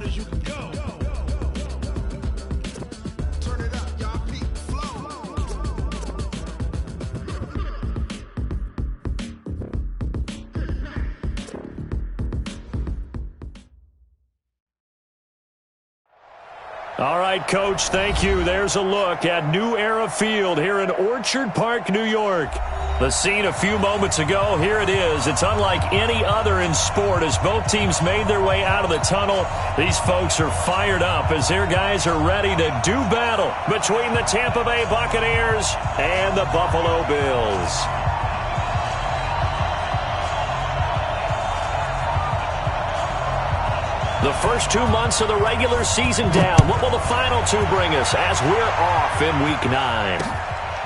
as you can go. Turn it up, y'all. Peak flow. All right, Coach, thank you. There's a look at New Era Field here in Orchard Park, New York. The scene a few moments ago, here it is. It's unlike any other in sport as both teams made their way out of the tunnel. These folks are fired up as their guys are ready to do battle between the Tampa Bay Buccaneers and the Buffalo Bills. The first 2 months of the regular season down. What will the final two bring us as we're off in Week 9?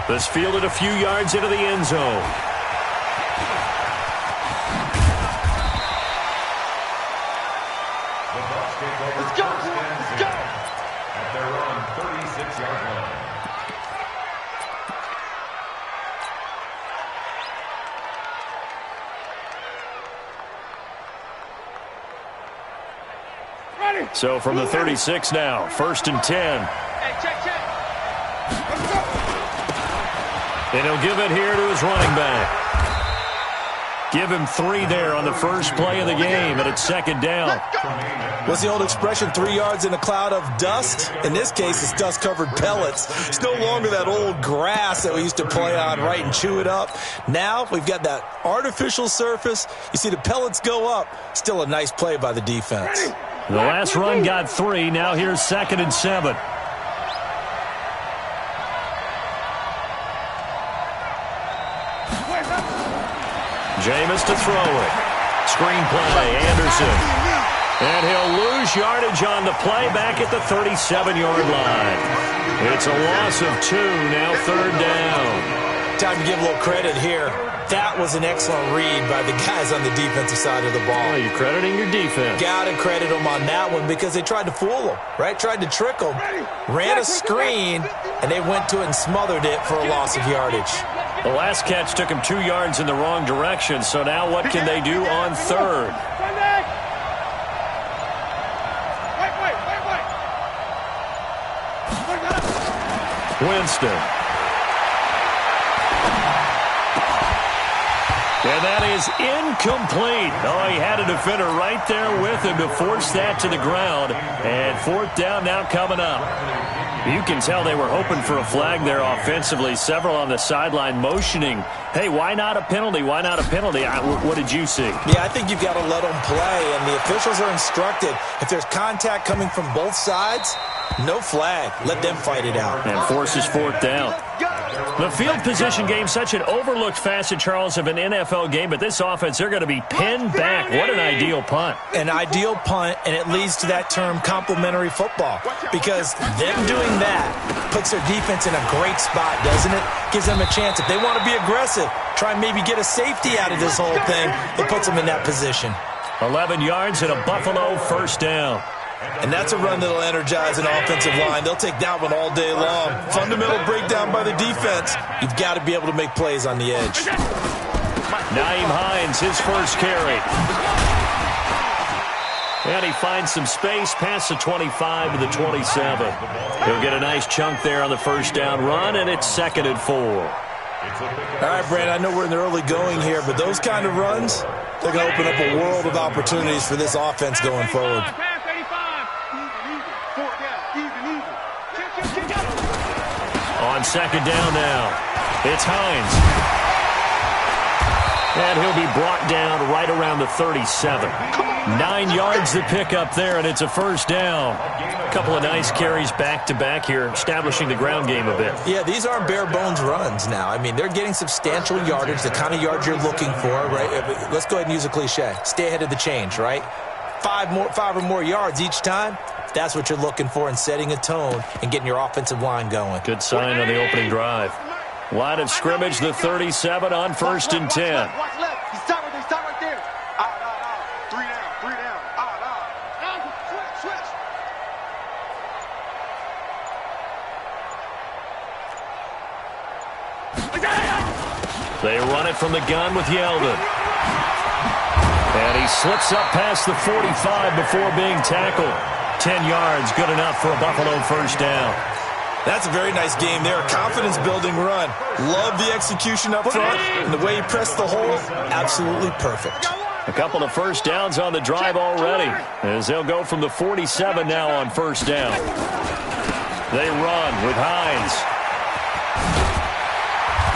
This fielded a few yards into the end zone. Let's go. Let's go. At their own 36-yard line. So from the 36 now, 1st and 10. Hey, check. Let's go. And he'll give it here to his running back. Give him 3 there on the first play of the game, and it's 2nd down. What's the old expression, 3 yards in a cloud of dust? In this case, it's dust-covered pellets. It's no longer that old grass that we used to play on, right, and chew it up. Now we've got that artificial surface. You see the pellets go up. Still a nice play by the defense. The last run got 3. Now here's 2nd and 7. Jameis to throw it. Screen play, Anderson. And he'll lose yardage on the play back at the 37-yard line. It's a loss of 2, now 3rd down. Time to give a little credit here. That was an excellent read by the guys on the defensive side of the ball. Oh, you're crediting your defense. Got to credit them on that one because they tried to fool them, right? Tried to trick them. Ran a screen, and they went to it and smothered it for a loss of yardage. The last catch took him 2 yards in the wrong direction, so now what can they do on 3rd? Winston. And that is incomplete. Oh, he had a defender right there with him to force that to the ground. And 4th down now coming up. You can tell they were hoping for a flag there offensively. Several on the sideline motioning, hey, why not a penalty? Why not a penalty? What did you see? Yeah, I think you've got to let them play, and the officials are instructed. If there's contact coming from both sides, no flag. Let them fight it out. And forces 4th down. The field position game, such an overlooked facet, Charles, of an NFL game, but this offense, they're going to be pinned back. What an ideal punt. An ideal punt, and it leads to that term complementary football, because them doing that puts their defense in a great spot, doesn't it? Gives them a chance. If they want to be aggressive, try and maybe get a safety out of this whole thing, it puts them in that position. 11 yards and a Buffalo 1st down. And that's a run that'll energize an offensive line. They'll take that one all day long. Fundamental breakdown by the defense. You've got to be able to make plays on the edge. Nyheim Hines, his first carry. And he finds some space past the 25 to the 27. He'll get a nice chunk there on the 1st down run, and it's 2nd and 4. All right, Brandon, I know we're in the early going here, but those kind of runs, they're going to open up a world of opportunities for this offense going forward. On 2nd down now, it's Hines. And he'll be brought down right around the 37. 9 yards to pick up there, and it's a 1st down. A couple of nice carries back-to-back here, establishing the ground game a bit. Yeah, these aren't bare-bones runs now. I mean, they're getting substantial yardage, the kind of yards you're looking for, right? Let's go ahead and use a cliche. Stay ahead of the change, right? 5 or more yards each time. That's what you're looking for in setting a tone and getting your offensive line going. Good sign on the opening drive. Line of scrimmage, the 37 on 1st and 10. Watch left. He's tight right there. Out. 3 down. Out. Switch. They run it from the gun with Yeldon. And he slips up past the 45 before being tackled. 10 yards, good enough for a Buffalo first down. That's a very nice game there. A confidence-building run. Love the execution up front. And the way he pressed the hole, absolutely perfect. A couple of first downs on the drive already, as they'll go from the 47 now on first down. They run with Hines.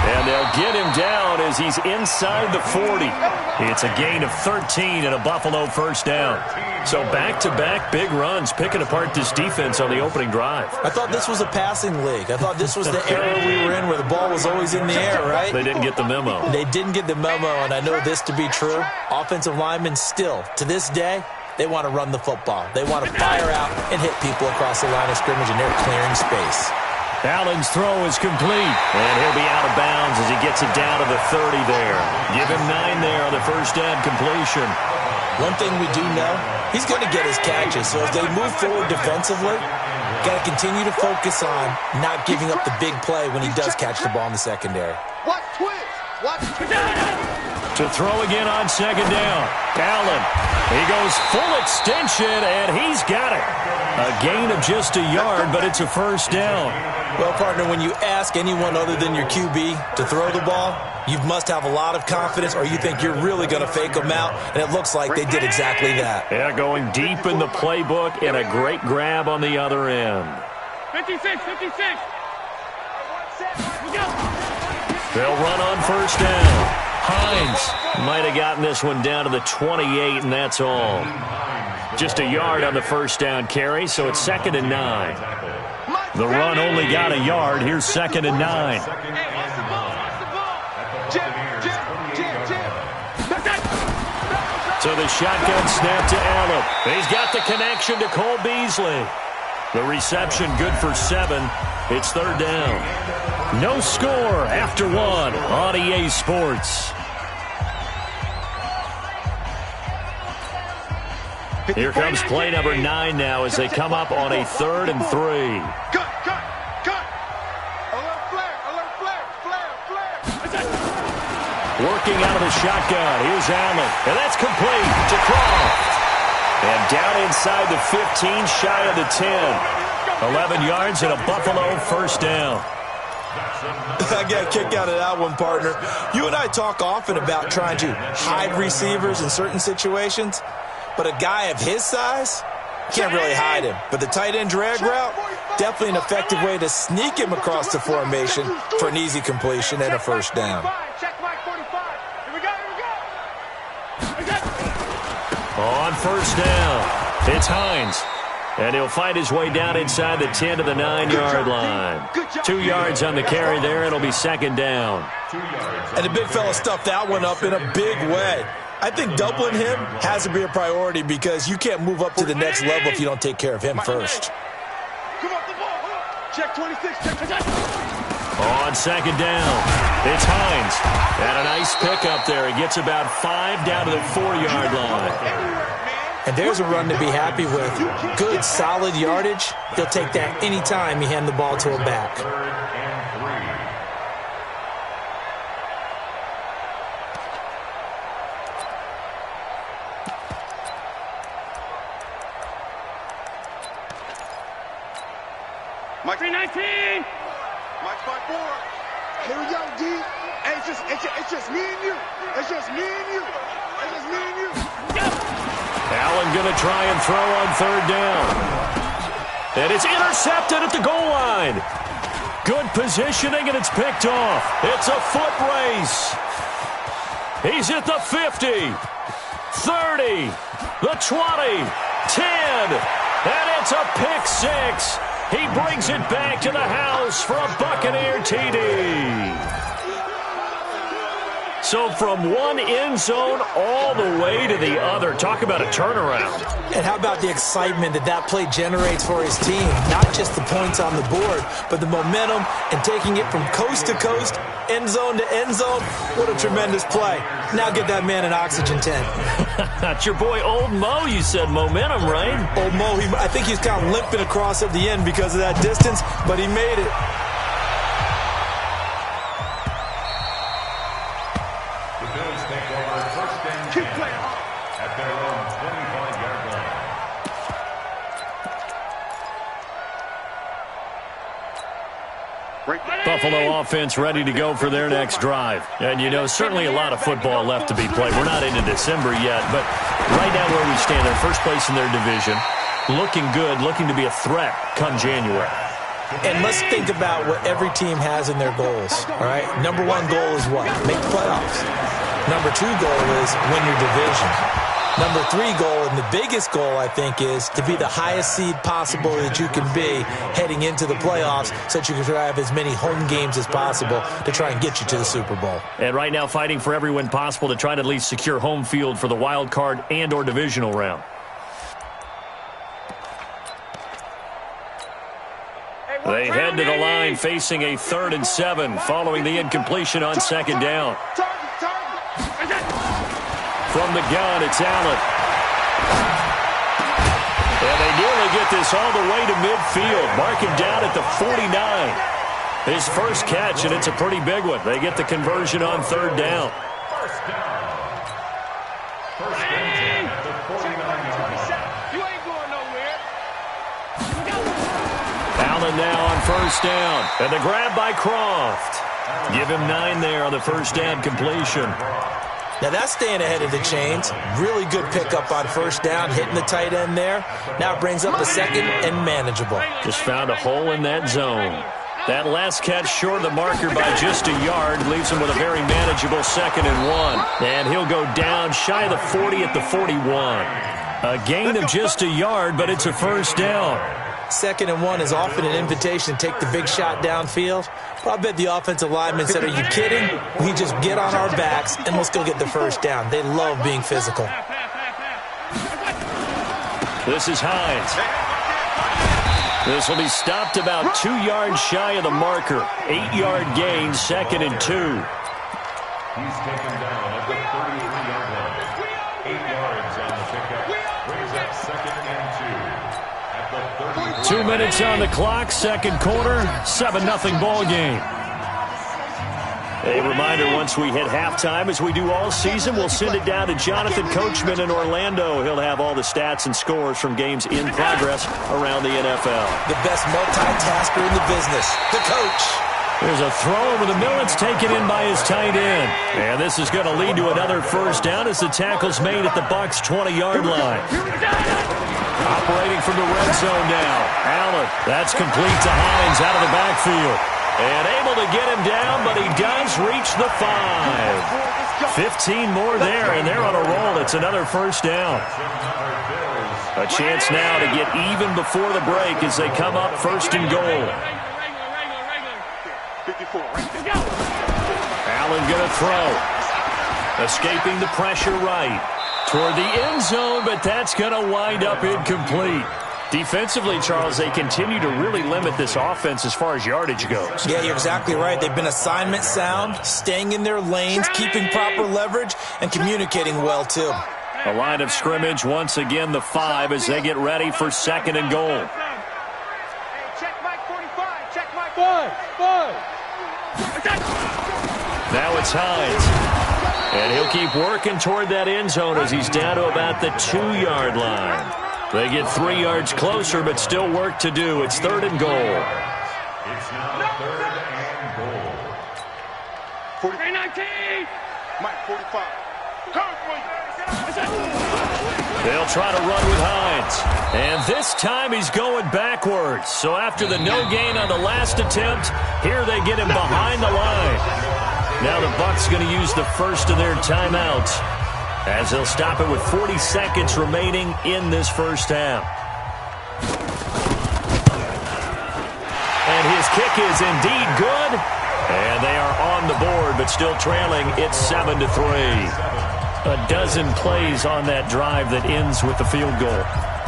And they'll get him down as he's inside the 40. It's a gain of 13 and a Buffalo first down. So back-to-back big runs, picking apart this defense on the opening drive. I thought this was a passing league. I thought this was the era we were in where the ball was always in the air, right? They didn't get the memo. They didn't get the memo, and I know this to be true. Offensive linemen still, to this day, they want to run the football. They want to fire out and hit people across the line of scrimmage, and they're clearing space. Allen's throw is complete, and he'll be out of bounds as he gets it down to the 30 there. Give him 9 there on the first down completion. One thing we do know, he's going to get his catches. So as they move forward defensively, got to continue to focus on not giving up the big play when he does catch the ball in the secondary. Watch twist. Watch To throw again on second down. Allen, he goes full extension, and he's got it. A gain of just a yard, but it's a first down. Well, partner, when you ask anyone other than your QB to throw the ball, you must have a lot of confidence, or you think you're really going to fake them out, and it looks like they did exactly that. Yeah, going deep in the playbook, and a great grab on the other end. 56. They'll run on first down. Hines might have gotten this one down to the 28, and that's all. Just a yard on the first down carry, so it's 2nd and 9. The run only got a yard. Here's 2nd and 9. So the shotgun snap to Allen. He's got the connection to Cole Beasley. The reception good for 7. It's 3rd down. No score after 1 on EA Sports. Here comes play number 9 now as they come up on a 3rd and 3. Cut. Alert flare. Working out of the shotgun. Here's Allen. And that's complete to Croft. And down inside the 15, shy of the 10. 11 yards and a Buffalo first down. I got a kick out of that one, partner. You and I talk often about trying to hide receivers in certain situations, but a guy of his size, can't really hide him. But the tight end drag route, definitely an effective way to sneak him across the formation for an easy completion and a first down. Check Mike 45. Here we go. On first down, it's Hines. And he'll fight his way down inside the 10 to the 9-yard line. 2 yards on the carry there. It'll be 2nd down. And the big fella stuffed that one up in a big way. I think doubling him has to be a priority because you can't move up to the next level if you don't take care of him first. Come on, the ball. Check 26. On 2nd down, it's Hines. And a nice pickup there. He gets about 5 down to the 4-yard line. And there's a run to be happy with. Good, solid yardage. He'll take that anytime you hand the ball to a back. Mike 319. Mike 5-4. Here we go, D. Hey, it's just me and you. It's just me and you. Allen going to try and throw on 3rd down. And it's intercepted at the goal line. Good positioning, and it's picked off. It's a foot race. He's at the 50, 30, the 20, 10, and it's a pick 6. He brings it back to the house for a Buccaneer TD. So from one end zone all the way to the other. Talk about a turnaround. And how about the excitement that play generates for his team? Not just the points on the board, but the momentum and taking it from coast to coast, end zone to end zone. What a tremendous play. Now get that man an oxygen tent. That's your boy Old Mo. You said momentum, right? Old Mo, I think he's kind of limping across at the end because of that distance, but he made it. Buffalo offense ready to go for their next drive. And, you know, certainly a lot of football left to be played. We're not into December yet, but right now where we stand, they're first place in their division, looking good, looking to be a threat come January. And let's think about what every team has in their goals, all right? Number one goal is what? Make the playoffs. Number two goal is win your division. Number three goal, and the biggest goal, I think, is to be the highest seed possible that you can be heading into the playoffs so that you can have as many home games as possible to try and get you to the Super Bowl. And right now fighting for every win possible to try to at least secure home field for the wild card and or divisional round. They head to the line facing a 3rd and 7 following the incompletion on 2nd down. From the gun, it's Allen. And they nearly get this all the way to midfield. Mark him down at the 49. His first catch, and it's a pretty big one. They get the conversion on 3rd down. First down. First and 10 at the 49-yard line. You ain't going nowhere. Allen now on 1st down. And the grab by Croft. Give him 9 there on the 1st down completion. Now that's staying ahead of the chains. Really good pickup on 1st down, hitting the tight end there. Now it brings up the 2nd and manageable. Just found a hole in that zone. That last catch short of the marker by just a yard leaves him with a very manageable 2nd and 1. And he'll go down shy of the 40 at the 41. A gain of just a yard, but it's a 1st down. 2nd and 1 is often an invitation to take the big shot downfield. But I bet the offensive lineman said, are you kidding? We just get on our backs and let's go get the 1st down. They love being physical. This is Hines. This will be stopped about 2 yards shy of the marker. 8-yard gain, 2nd and 2. He's taken down at the 33-yard line. 8 yards on the pickup. Brings up 2nd and 2. 2 minutes on the clock, 2nd quarter, 7-0 ball game. A reminder, once we hit halftime, as we do all season, we'll send it down to Jonathan Coachman in Orlando. He'll have all the stats and scores from games in progress around the NFL. The best multitasker in the business, the coach. There's a throw over the middle. It's taken in by his tight end. And this is going to lead to another 1st down as the tackle's made at the Bucs' 20-yard line. Operating from the red zone now. Allen, that's complete to Hines out of the backfield. And able to get him down, but he does reach the 5. 15 more there, and they're on a roll. It's another 1st down. A chance now to get even before the break as they come up 1st and goal. Allen going to throw. Escaping the pressure right. Toward the end zone, but that's going to wind up incomplete. Defensively, Charles, they continue to really limit this offense as far as yardage goes. Yeah, you're exactly right. They've been assignment sound, staying in their lanes, keeping proper leverage, and communicating well, too. A line of scrimmage, once again, the 5 as they get ready for 2nd and goal. Check Mike 45. Check Mike 5. Now it's Hines. And he'll keep working toward that end zone as he's down to about the 2-yard line. They get 3 yards closer, but still work to do. It's 3rd and goal. It's now 3rd and goal. 19. Mike 45. They'll try to run with Hines. And this time he's going backwards. So after the no gain on the last attempt, here they get him behind the line. Now the Bucs going to use the first of their timeouts as they'll stop it with 40 seconds remaining in this 1st half. And his kick is indeed good. And they are on the board, but still trailing. It's 7-3. A dozen plays on that drive that ends with the field goal.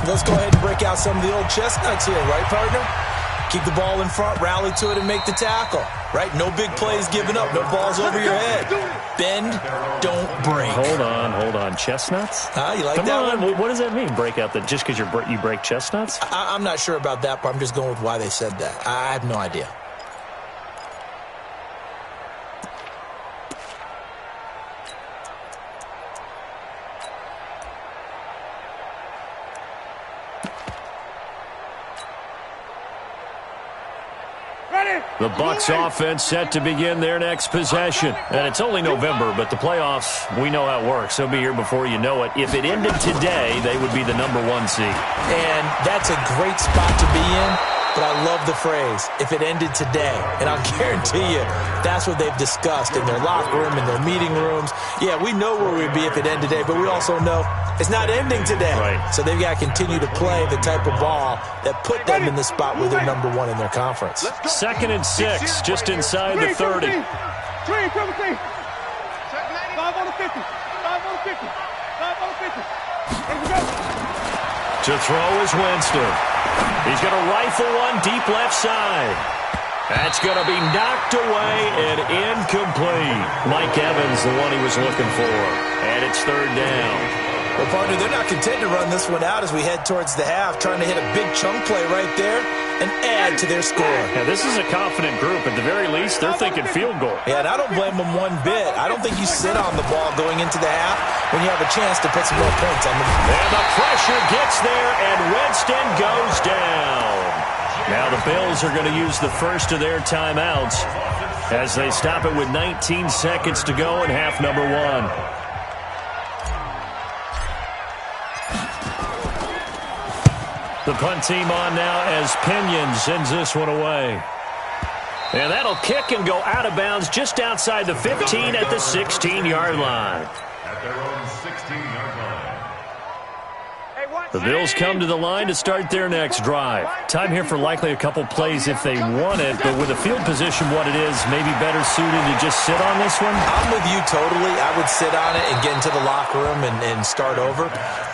Let's go ahead and break out some of the old chestnuts here, right, partner? Keep the ball in front, rally to it, and make the tackle. Right? No big plays given up. No balls over your head. Bend, don't break. Hold on. Chestnuts? You like Come that on. one? What does that mean, break out? Just because you break chestnuts? I'm not sure about that, but I'm just going with why they said that. I have no idea. Ready. The Bucs offense set to begin their next possession. And it's only November, but the playoffs, we know how it works. They'll be here before you know it. If it ended today, they would be the #1 seed. And that's a great spot to be in. But I love the phrase, if it ended today. And I'll guarantee you, that's what they've discussed in their locker room, in their meeting rooms. Yeah, we know where we'd be if it ended today, but we also know it's not ending today. Right. So they've got to continue to play the type of ball that put them in the spot where they're #1 in their conference. 2nd and 6, just inside the 30. 5 on the 50. 5 on the 50. 5 on the 50. Here we go. To throw is Winston. He's going to rifle one deep left side. That's going to be knocked away and incomplete. Mike Evans, the one he was looking for. And it's 3rd down. Well, partner, they're not content to run this one out as we head towards the half, trying to hit a big chunk play right there and add to their score. Yeah, this is a confident group. At the very least, they're thinking field goal. Yeah, and I don't blame them one bit. I don't think you sit on the ball going into the half when you have a chance to put some more points on the board. And the pressure gets there, and Winston goes down. Now the Bills are going to use the first of their timeouts as they stop it with 19 seconds to go in half number 1. The punt team on now as Pinion sends this one away. And that'll kick and go out of bounds just outside the 15 at the 16-yard line. At their own 16-yard line. The Bills come to the line to start their next drive. Time here for likely a couple plays if they want it, but with the field position what it is, maybe better suited to just sit on this one? I'm with you totally. I would sit on it and get into the locker room and start over.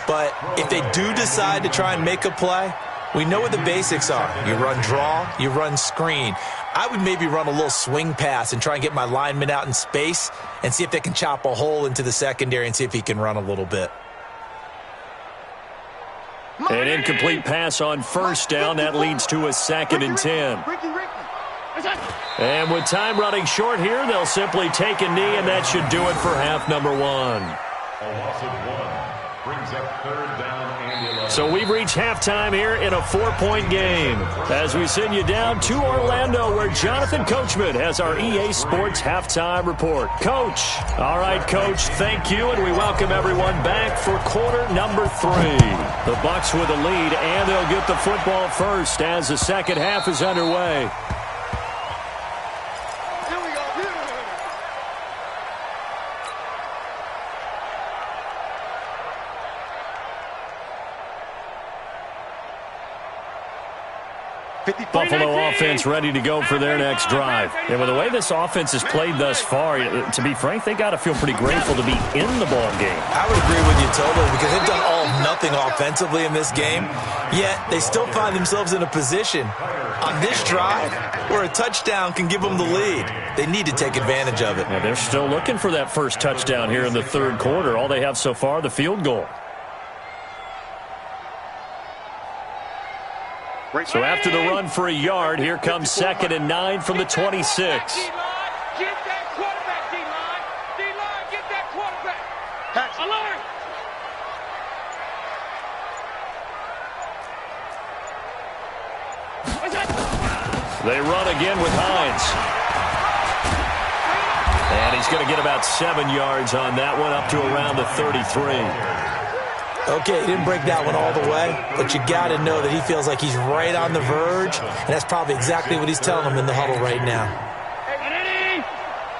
But if they do decide to try and make a play, we know what the basics are. You run draw, you run screen. I would maybe run a little swing pass and try and get my lineman out in space and see if they can chop a hole into the secondary and see if he can run a little bit. An incomplete pass on 1st down. That leads to a 2nd and 10. And with time running short here, they'll simply take a knee, and that should do it for half number 1. A loss of 1 brings up 3rd down and 11. So we've reached halftime here in a 4-point game as we send you down to Orlando where Jonathan Coachman has our EA Sports halftime report. Coach. All right, Coach, thank you, and we welcome everyone back for quarter number 3. The Bucs with a lead, and they'll get the football first as the second half is underway. Buffalo offense ready to go for their next drive. And with the way this offense has played thus far, to be frank, they got to feel pretty grateful to be in the ball game. I would agree with you totally because they've done all or nothing offensively in this game, yet they still find themselves in a position on this drive where a touchdown can give them the lead. They need to take advantage of it. Yeah, they're still looking for that first touchdown here in the third quarter. All they have so far, the field goal. So after the run for a yard, here comes 2nd and 9 from the 26. Get that quarterback, D-line. D-line, get that quarterback. Alert. They run again with Hines. And he's going to get about 7 yards on that one, up to around the 33. Okay, he didn't break that one all the way, but you got to know that he feels like he's right on the verge, and that's probably exactly what he's telling them in the huddle right now. Hey,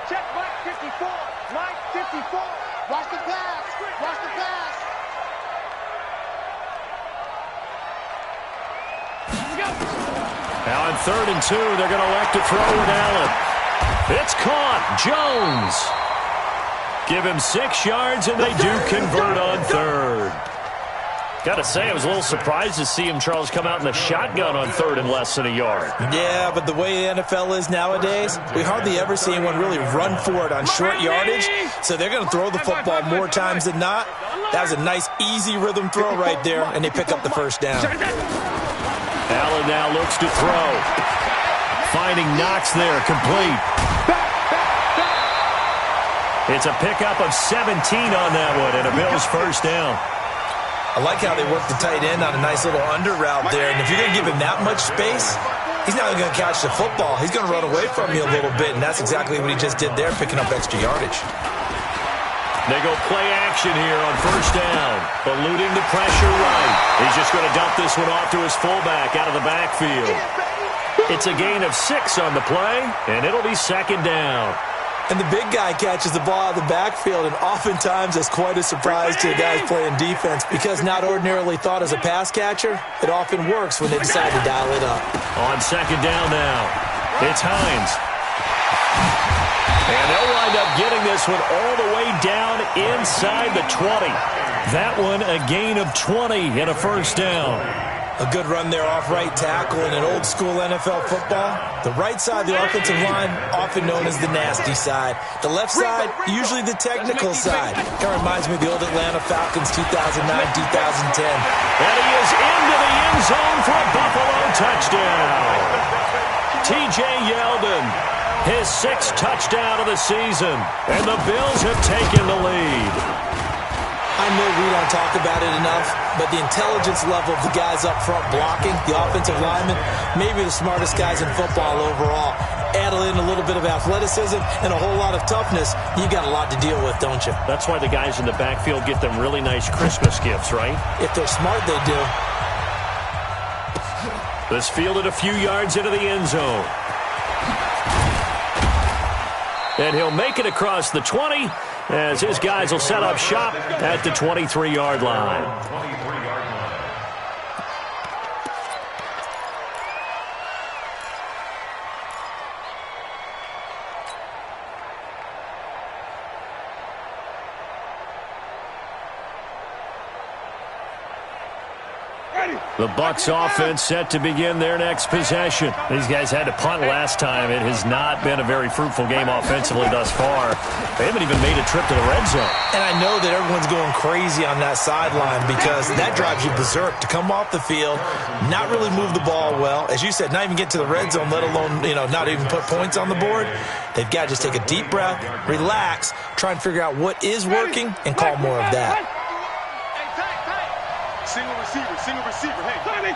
check Mike 54. Mike 54. Watch the pass. Watch the pass. Let's go. Now on 3rd and 2, they're going to elect to throw with Allen. It's caught. Jones. Give him 6 yards, and they do convert on 3rd. Got to say, I was a little surprised to see him, Charles, come out in the shotgun on 3rd and less than a yard. Yeah, but the way the NFL is nowadays, we hardly ever see anyone really run for it on short yardage, so they're going to throw the football more times than not. That was a nice, easy rhythm throw right there, and they pick up the first down. Allen now looks to throw. Finding Knox there, complete. It's a pickup of 17 on that one, and a Bills first down. I like how they work the tight end on a nice little under route there. And if you're going to give him that much space, He's not going to catch the football. He's going to run away from you a little bit, and that's exactly what he just did there, picking up extra yardage. They go play action here on first down. Eluding the pressure right. He's just going to dump this one off to his fullback out of the backfield. It's a gain of 6 on the play, and it'll be second down. And the big guy catches the ball out of the backfield, and oftentimes it's quite a surprise to the guys playing defense because not ordinarily thought as a pass catcher, it often works when they decide to dial it up. On second down now, it's Hines. And they'll wind up getting this one all the way down inside the 20. That one a gain of 20 and a first down. A good run there off right tackle in an old-school NFL football. The right side of the offensive line, often known as the nasty side. The left side, usually the technical side. Kind of reminds me of the old Atlanta Falcons 2009-2010. And he is into the end zone for a Buffalo touchdown. T.J. Yeldon, his 6th touchdown of the season. And the Bills have taken the lead. I know we don't talk about it enough, but the intelligence level of the guys up front blocking, the offensive linemen, maybe the smartest guys in football overall. Add in a little bit of athleticism and a whole lot of toughness, you got a lot to deal with, don't you? That's why the guys in the backfield get them really nice Christmas gifts, right? If they're smart, they do. This fielded a few yards into the end zone. And he'll make it across the 20 as his guys will set up shop at the 23-yard line. The Bucs offense set to begin their next possession. These guys had to punt last time. It has not been a very fruitful game offensively thus far. They haven't even made a trip to the red zone. And I know that everyone's going crazy on that sideline because that drives you berserk to come off the field, not really move the ball well. As you said, not even get to the red zone, let alone, not even put points on the board. They've got to just take a deep breath, relax, try and figure out what is working, and call more of that. Single receiver, hey.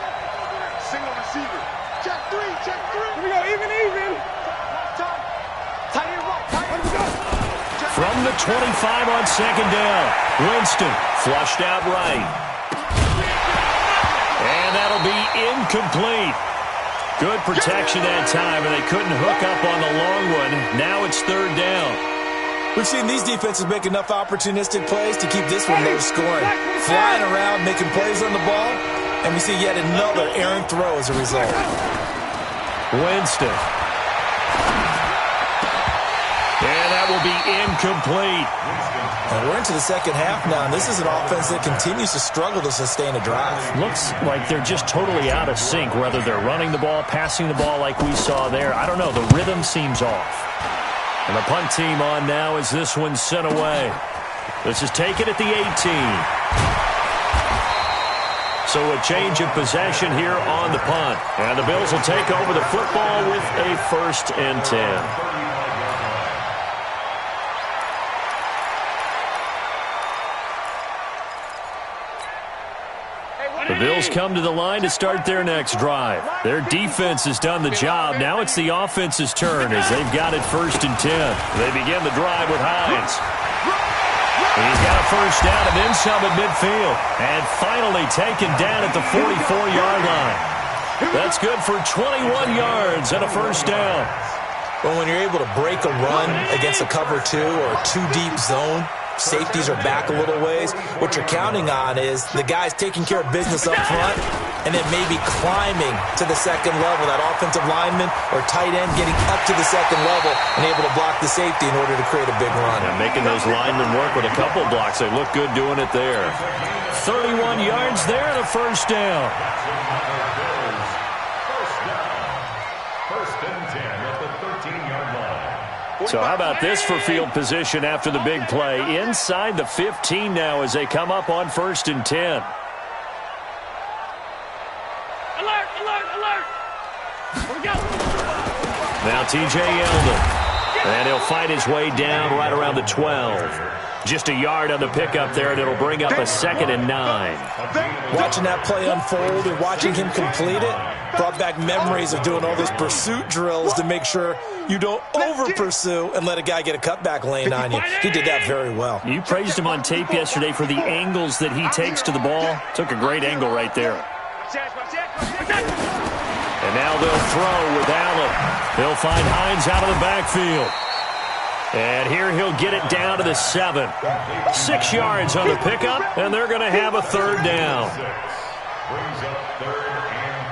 Single receiver. Check three. Here we go, even. Tight end right, tight end. From the 25 on second down, Winston flushed out right. And that'll be incomplete. Good protection that time, and they couldn't hook up on the long one. Now it's third down. We've seen these defenses make enough opportunistic plays to keep this one low scoring. Flying around, making plays on the ball, and we see yet another errant throw as a result. Winston. And that will be incomplete. And we're into the second half now, and this is an offense that continues to struggle to sustain a drive. Looks like they're just totally out of sync, whether they're running the ball, passing the ball like we saw there. I don't know. The rhythm seems off. And the punt team on now as this one's sent away. This is taken at the 18. So a change of possession here on the punt. And the Bills will take over the football with a 1st and 10. The Bills come to the line to start their next drive. Their defense has done the job. Now it's the offense's turn as they've got it 1st and 10. They begin the drive with Hines. He's got a first down and then some at midfield. And finally taken down at the 44-yard line. That's good for 21 yards and a first down. Well, when you're able to break a run against a cover 2 or a 2-deep zone, safeties are back a little ways. What you're counting on is the guys taking care of business up front and then maybe climbing to the second level. That offensive lineman or tight end getting up to the second level and able to block the safety in order to create a big run. Yeah, making those linemen work with a couple blocks. They look good doing it there. 31 yards there and a first down. First and 10 at the 13-yard line. So how about this for field position after the big play? Inside the 15 now as they come up on 1st and 10. Alert! Here we go. Now T.J. Yeldon. And he'll fight his way down right around the 12. Just a yard on the pickup there, and it'll bring up a 2nd and 9. Watching that play unfold and watching him complete it, Brought back memories of doing all those pursuit drills to make sure you don't over-pursue and let a guy get a cutback lane on you. He did that very well. You praised him on tape yesterday for the angles that he takes to the ball. Took a great angle right there. And now they'll throw with Allen. They'll find Hines out of the backfield. And here he'll get it down to the 7. 6 yards on the pickup, and they're going to have a third down. Brings up 3rd and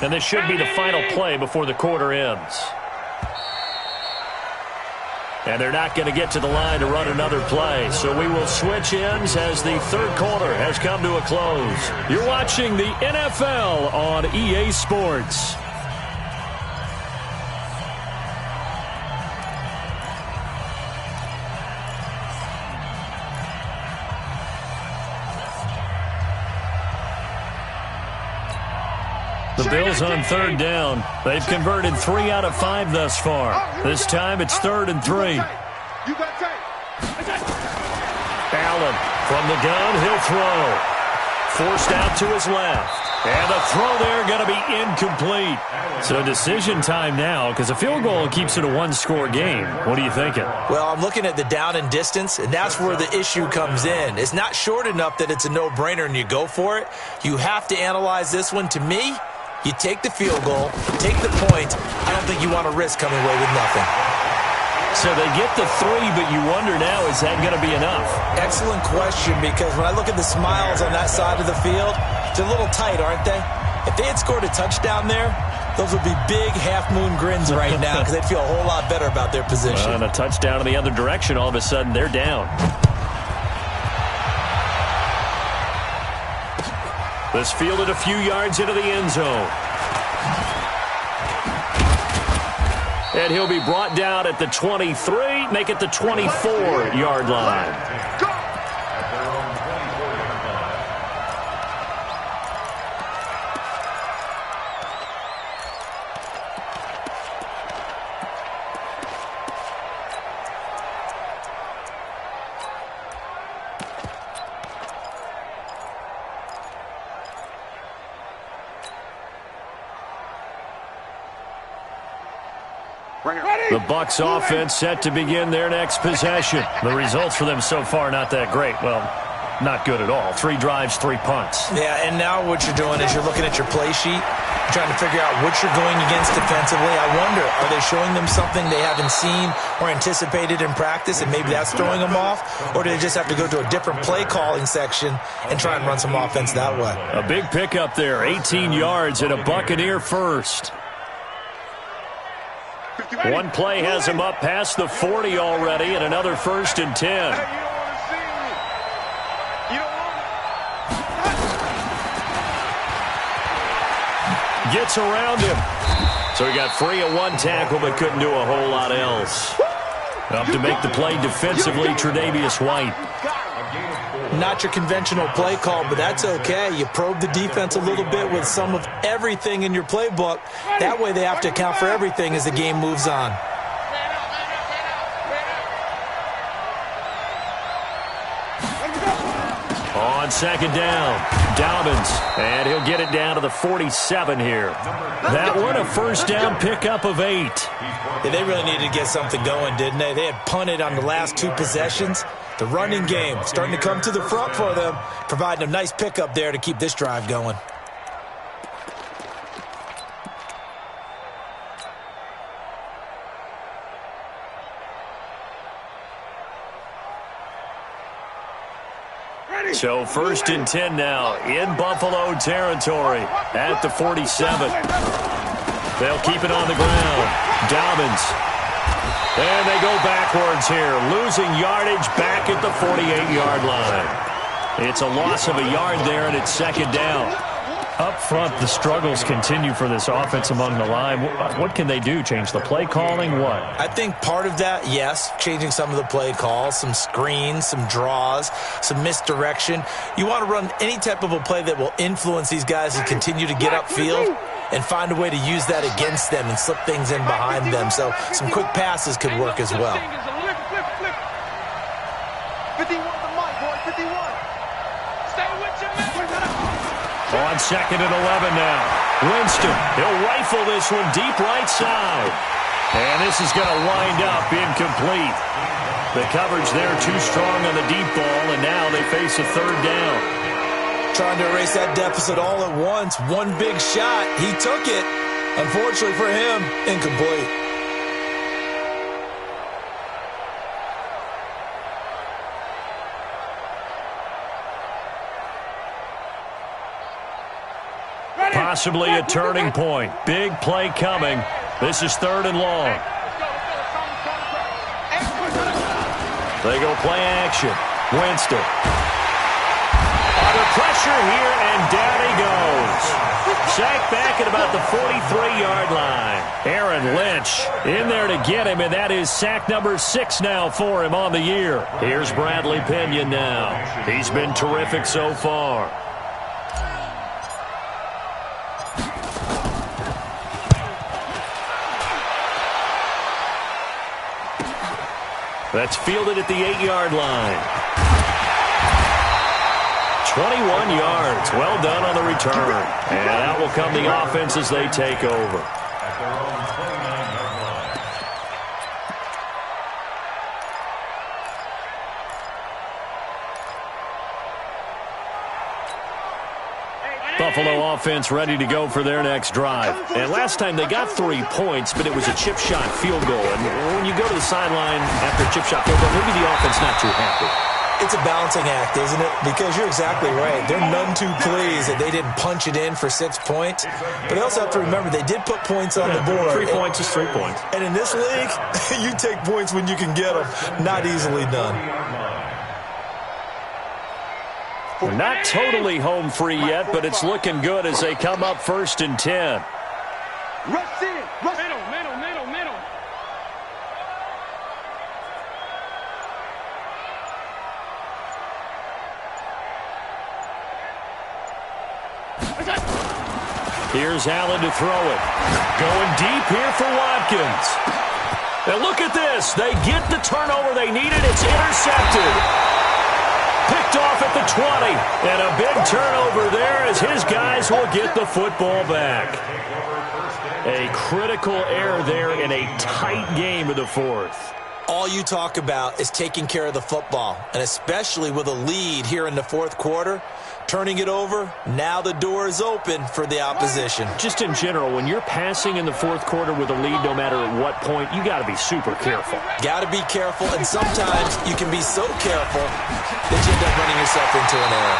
3. And this should be the final play before the quarter ends. And they're not going to get to the line to run another play. So we will switch ends as the third quarter has come to a close. You're watching the NFL on EA Sports. The Bills on third down. They've converted 3 out of 5 thus far. This time it's 3rd and 3. Allen from the gun, he'll throw. Forced out to his left. And the throw there going to be incomplete. So decision time now because a field goal keeps it a one-score game. What are you thinking? Well, I'm looking at the down and distance, and that's where the issue comes in. It's not short enough that it's a no-brainer and you go for it. You have to analyze this one. To me, you take the field goal, take the point. I don't think you want to risk coming away with nothing. So they get the 3, but you wonder now, is that going to be enough? Excellent question, because when I look at the smiles on that side of the field, they're a little tight, aren't they? If they had scored a touchdown there, those would be big half-moon grins right now because they'd feel a whole lot better about their position. And a touchdown in the other direction, all of a sudden they're down. This fielded a few yards into the end zone. And he'll be brought down at the 23, make it the 24-yard line. The Bucs offense set to begin their next possession. The results for them so far not that great. Well, not good at all. 3 drives, 3 punts. Yeah, and now what you're doing is you're looking at your play sheet, trying to figure out what you're going against defensively. I wonder, are they showing them something they haven't seen or anticipated in practice, and maybe that's throwing them off? Or do they just have to go to a different play calling section and try and run some offense that way? A big pickup there, 18 yards and a Buccaneer first. One play has him up past the 40 already, and another 1st and 10. Gets around him. So he got free of 1 tackle, but couldn't do a whole lot else. Up to make the play defensively, Tre'Davious White. Not your conventional play call, but that's okay. You probe the defense a little bit with some of everything in your playbook. That way they have to account for everything as the game moves on. On second down, Dobbins, and he'll get it down to the 47 here. That one a first down pickup of 8. Yeah, they really needed to get something going, didn't they? They had punted on the last 2 possessions. The running game starting to come to the front for them, providing a nice pickup there to keep this drive going. So 1st and 10 now in Buffalo territory at the 47. They'll keep it on the ground. Dobbins. And they go backwards here, losing yardage back at the 48-yard line. It's a loss of a yard there, and it's 2nd down. Up front, the struggles continue for this offense among the line. What can they do? Change the play calling? What? I think part of that, yes, changing some of the play calls, some screens, some draws, some misdirection. You want to run any type of a play that will influence these guys and continue to get upfield and find a way to use that against them and slip things in behind them. So some quick passes could work as well. On 2nd and 11 now. Winston, he'll rifle this one deep right side. And this is going to wind up incomplete. The coverage there too strong on the deep ball, and now they face a 3rd down. Trying to erase that deficit all at once. One big shot. He took it. Unfortunately for him, incomplete. Possibly a turning point. Big play coming. This is 3rd and long. They go play action. Winston. Under pressure here, and down he goes. Sacked back at about the 43-yard line. Aaron Lynch in there to get him, and that is sack number 6 now for him on the year. Here's Bradley Pinion now. He's been terrific so far. That's fielded at the 8-yard line. 21 yards. Well done on the return. And that will come the offense as they take over. At their own 29-yard line. Buffalo offense ready to go for their next drive. And last time they got 3 points, but it was a chip shot field goal. And when you go to the sideline after a chip shot field goal, maybe the offense not too happy. It's a balancing act, isn't it? Because you're exactly right. They're none too pleased that they didn't punch it in for 6 points. But they also have to remember they did put points on the board. 3 points is 3 points. And in this league, you take points when you can get them. Not easily done. We're not totally home free yet, but it's looking good as they come up 1st and 10. Rush in. Rush. Middle. Here's Allen to throw it. Going deep here for Watkins. And look at this. They get the turnover they needed. It's intercepted. Picked off at the 20. And a big turnover there as his guys will get the football back. A critical error there in a tight game of the 4th. All you talk about is taking care of the football, and especially with a lead here in the 4th quarter, turning it over, now the door is open for the opposition. Just in general, when you're passing in the 4th quarter with a lead, no matter at what point, you got to be super careful. Got to be careful, and sometimes you can be so careful that you end up running yourself into an error.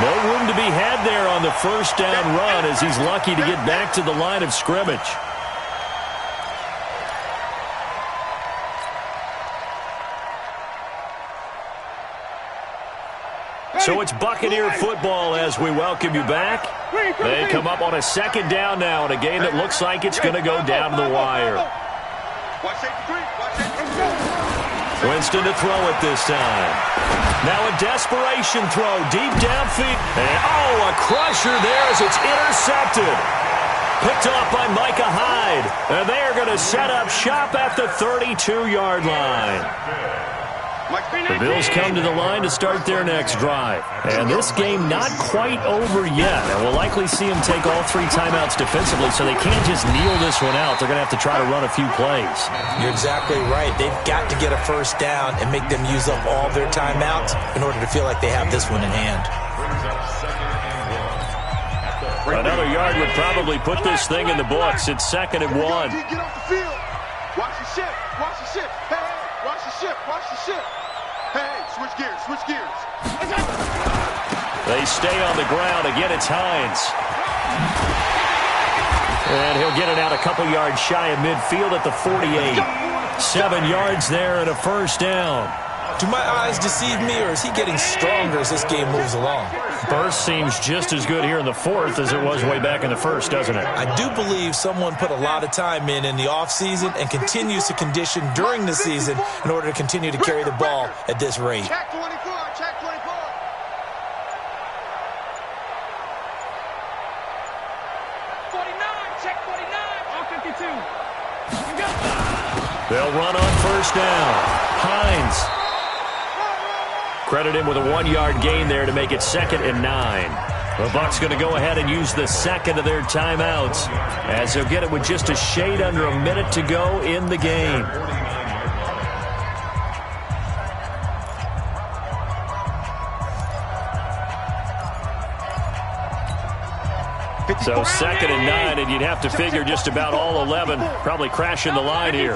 No room to be had there on the 1st down run as he's lucky to get back to the line of scrimmage. So it's Buccaneer football as we welcome you back. They come up on a 2nd down now in a game that looks like it's going to go down to the wire. Winston to throw it this time. Now a desperation throw deep downfield. And a crusher there as it's intercepted. Picked off by Micah Hyde. And they are going to set up shop at the 32-yard line. The Bills come to the line to start their next drive. And this game not quite over yet. And we'll likely see them take all 3 timeouts defensively, so they can't just kneel this one out. They're going to have to try to run a few plays. You're exactly right. They've got to get a 1st down and make them use up all their timeouts in order to feel like they have this one in hand. Another yard would probably put this thing in the books. It's 2nd and 1. Get off the field. Watch the ship. Watch the ship. Hey, watch the ship. Watch the ship. Hey, switch gears. Switch gears. They stay on the ground. Again, it's Hines. And he'll get it out a couple yards shy of midfield at the 48. 7 yards there and a 1st down. Do my eyes deceive me, or is he getting stronger as this game moves along? Burst seems just as good here in the 4th as it was way back in the 1st, doesn't it? I do believe someone put a lot of time in the offseason and continues to condition during the season in order to continue to carry the ball at this rate. Check 24. Check 24. 49. Check 49. All 52. They'll run on 1st down. Hines. Credit him with a 1-yard gain there to make it 2nd and 9. The Bucs going to go ahead and use the second of their timeouts as they'll get it with just a shade under a minute to go in the game. So 2nd and 9, and you'd have to figure just about all 11 probably crashing the line here.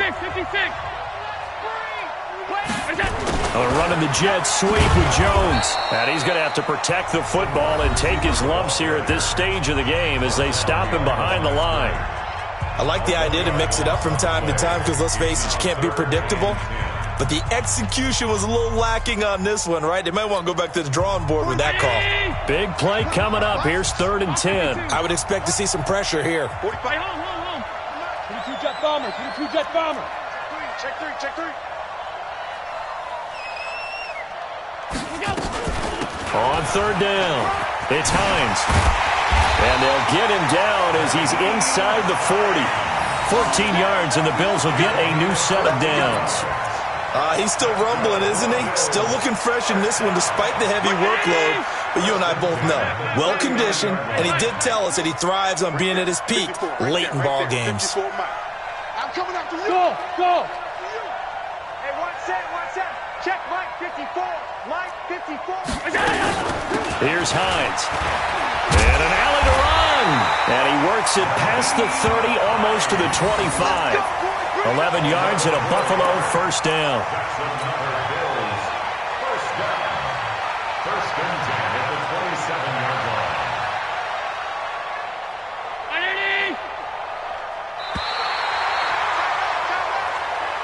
Running the jet sweep with Jones. And he's going to have to protect the football and take his lumps here at this stage of the game as they stop him behind the line. I like the idea to mix it up from time to time because, let's face it, you can't be predictable. But the execution was a little lacking on this one, right? They might want to go back to the drawing board with that call. Big play coming up. Here's 3rd and 10. I would expect to see some pressure here. 22 jet bomber, 22 jet bomber. Check three, check three. On 3rd down, it's Hines. And they'll get him down as he's inside the 40. 14 yards, and the Bills will get a new set of downs. He's still rumbling, isn't he? Still looking fresh in this one despite the heavy workload. But you and I both know, well-conditioned, and he did tell us that he thrives on being at his peak late in ball games. I'm coming after you. Go. Hey, one set. Check Mike 54. Mike 54. Here's Hines. And an alley to run. And he works it past the 30, almost to the 25. 11 yards and a Buffalo first down. First and 10 at the 27-yard line. Hey,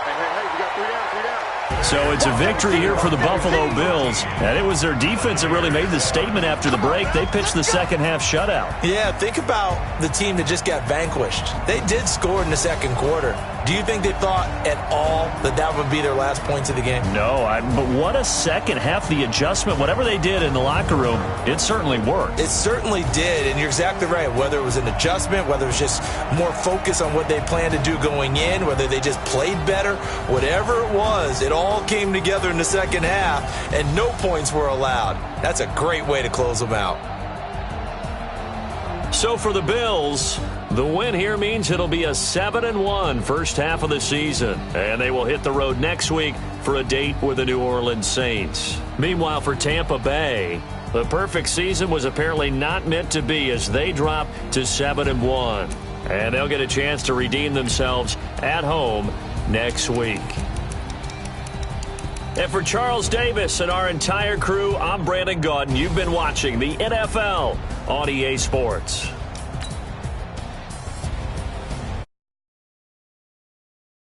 we got 3 down. So it's a victory here for the Buffalo Bills. And it was their defense that really made the statement after the break. They pitched the second half shutout. Yeah, think about the team that just got vanquished. They did score in the second quarter. Do you think they thought at all that that would be their last points of the game? No, but what a second half. The adjustment, whatever they did in the locker room, it certainly worked. It certainly did, and you're exactly right. Whether it was an adjustment, whether it was just more focus on what they planned to do going in, whether they just played better, whatever it was, it all came together in the second half, and no points were allowed. That's a great way to close them out. So for the Bills, the win here means it'll be a 7-1 first half of the season. And they will hit the road next week for a date with the New Orleans Saints. Meanwhile, for Tampa Bay, the perfect season was apparently not meant to be as they drop to 7-1. And they'll get a chance to redeem themselves at home next week. And for Charles Davis and our entire crew, I'm Brandon Gaudin. You've been watching the NFL on EA Sports.